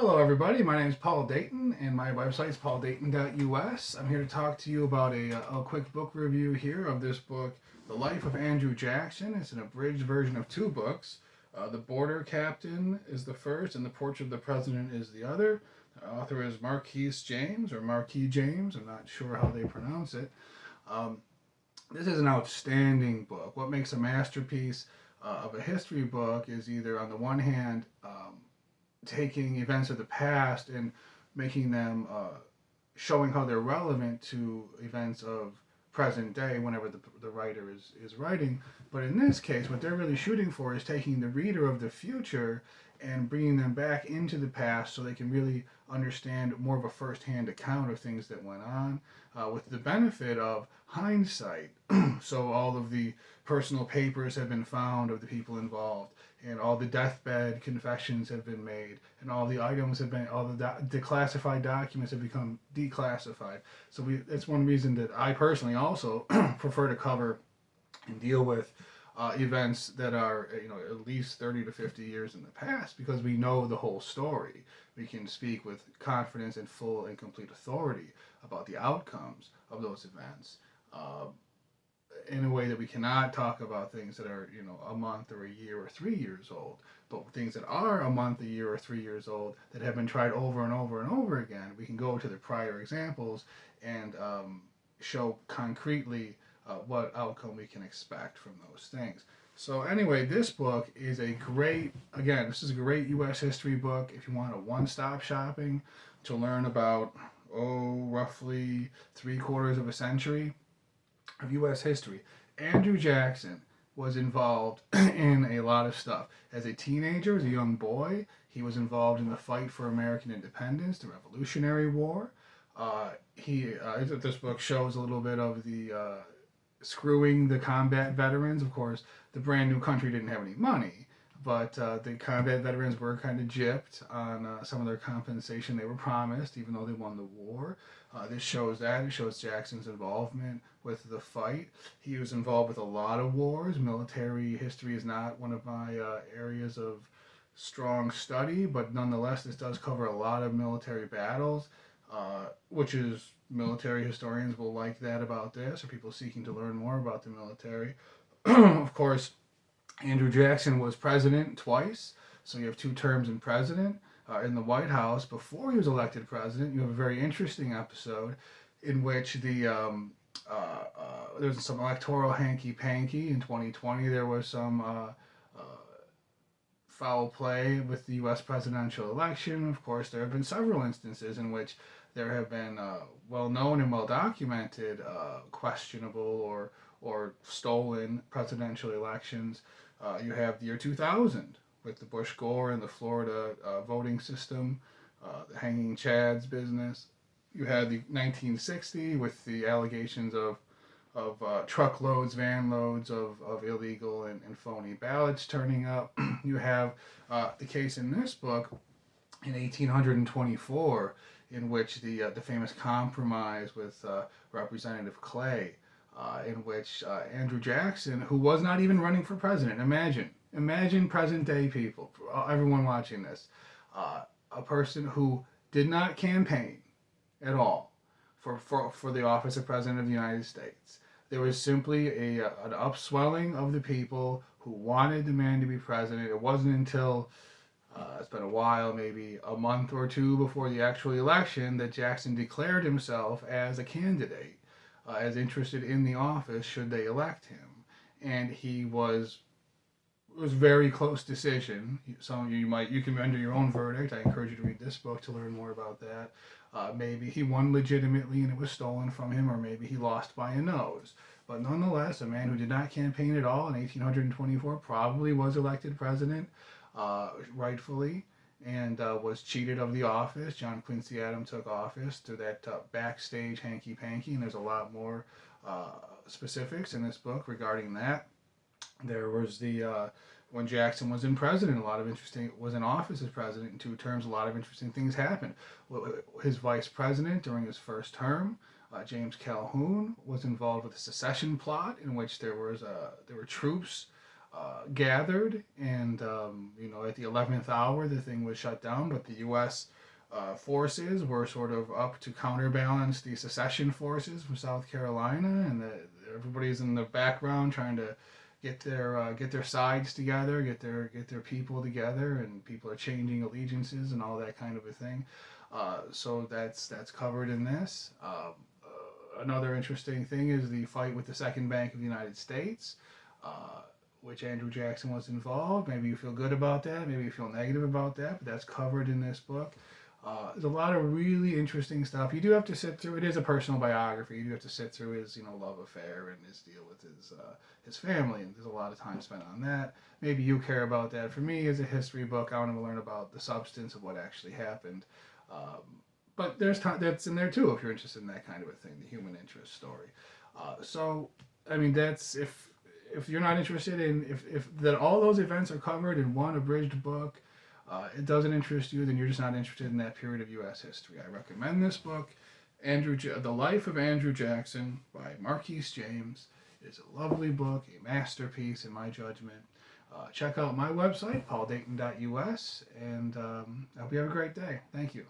Hello, everybody. My name is Paul Dayton, and my website is pauldayton.us. I'm here to talk to you about a quick book review here of this book, The Life of Andrew Jackson. It's an abridged version of two books. The Border Captain is the first, and The Portrait of the President is the other. The author is Marquise James, or Marquis James. I'm not sure how they pronounce it. Um, this is an outstanding book. What makes a masterpiece of a history book is either, on the one hand, taking events of the past and making them showing how they're relevant to events of present day whenever the writer is writing. But in this case, what they're really shooting for is taking the reader of the future and bringing them back into the past so they can really understand more of a first-hand account of things that went on, with the benefit of hindsight. So all of the personal papers have been found of the people involved, and all the deathbed confessions have been made, and all the items have been, all the declassified documents have become declassified. So that's one reason that I personally also prefer to cover and deal with events that are, at least 30 to 50 years in the past, because we know the whole story. We can speak with confidence and full and complete authority about the outcomes of those events. Uh, in a way that we cannot talk about things that are, a month or a year or 3 years old, but things that are a month, a year, or 3 years old that have been tried over and over and over again. We can go to the prior examples and show concretely what outcome we can expect from those things. So anyway, this book is a great, again, this is a great U.S. history book if you want a one-stop shopping to learn about, roughly 3/4 of a century of U.S. history. Andrew Jackson was involved in a lot of stuff. As a teenager, as a young boy, he was involved in the fight for American independence, the Revolutionary War. This book shows a little bit of the screwing the combat veterans. Of course, the brand new country didn't have any money, but the combat veterans were kind of gypped on some of their compensation they were promised, even though they won the war. This shows that. It shows Jackson's involvement with the fight. He was involved with a lot of wars. Military history is not one of my areas of strong study, but nonetheless, this does cover a lot of military battles, which is military historians will like that about this, or people seeking to learn more about the military. Of course, Andrew Jackson was president twice, so you have two terms in president. In the White House before he was elected president. You have a very interesting episode in which there was some electoral hanky panky in 2020. There was some foul play with the U.S. presidential election. Of course, there have been several instances in which there have been well known and well documented questionable or stolen presidential elections. You have the year 2000 with the Bush Gore and the Florida voting system, the hanging Chads business. You had the 1960 with the allegations of truckloads, van loads of illegal and phony ballots turning up. You have the case in this book in 1824, in which the famous compromise with Representative Clay, in which Andrew Jackson, who was not even running for president, imagine present day people, everyone watching this, a person who did not campaign at all for the office of president of the United States. There was simply an upswelling of the people who wanted the man to be president. It wasn't until it's been a while, maybe a month or two before the actual election, that Jackson declared himself as a candidate, as interested in the office should they elect him. And it was a very close decision. Some of you can render your own verdict. I encourage you to read this book to learn more about that. Maybe he won legitimately and it was stolen from him, or maybe he lost by a nose. But nonetheless, a man who did not campaign at all in 1824 probably was elected president, rightfully, and was cheated of the office. John Quincy Adams took office through that backstage hanky panky, and there's a lot more specifics in this book regarding that. There was when Jackson was was in office as president in two terms. A lot of interesting things happened. His vice president during his first term, James Calhoun, was involved with a secession plot in which there were troops gathered, and at the 11th hour, the thing was shut down. But the U.S. Forces were sort of up to counterbalance the secession forces from South Carolina, and everybody's in the background trying to get their sides together, get their people together, and people are changing allegiances and all that kind of a thing. So that's covered in this. Another interesting thing is the fight with the Second Bank of the United States, uh, which Andrew Jackson was involved. Maybe you feel good about that, maybe you feel negative about that, but that's covered in this book. There's a lot of really interesting stuff. You do have to sit through. It is a personal biography. You do have to sit through his, love affair and his deal with his family, and there's a lot of time spent on that. Maybe you care about that. For me, as a history book, I want to learn about the substance of what actually happened. But there's time that's in there too if you're interested in that kind of a thing, the human interest story. So, I mean, that's if you're not interested in if that all those events are covered in one abridged book, it doesn't interest you, then you're just not interested in that period of U.S. history. I recommend this book, The Life of Andrew Jackson by Marquise James. It is a lovely book, a masterpiece in my judgment. Check out my website, pauldayton.us, and I hope you have a great day. Thank you.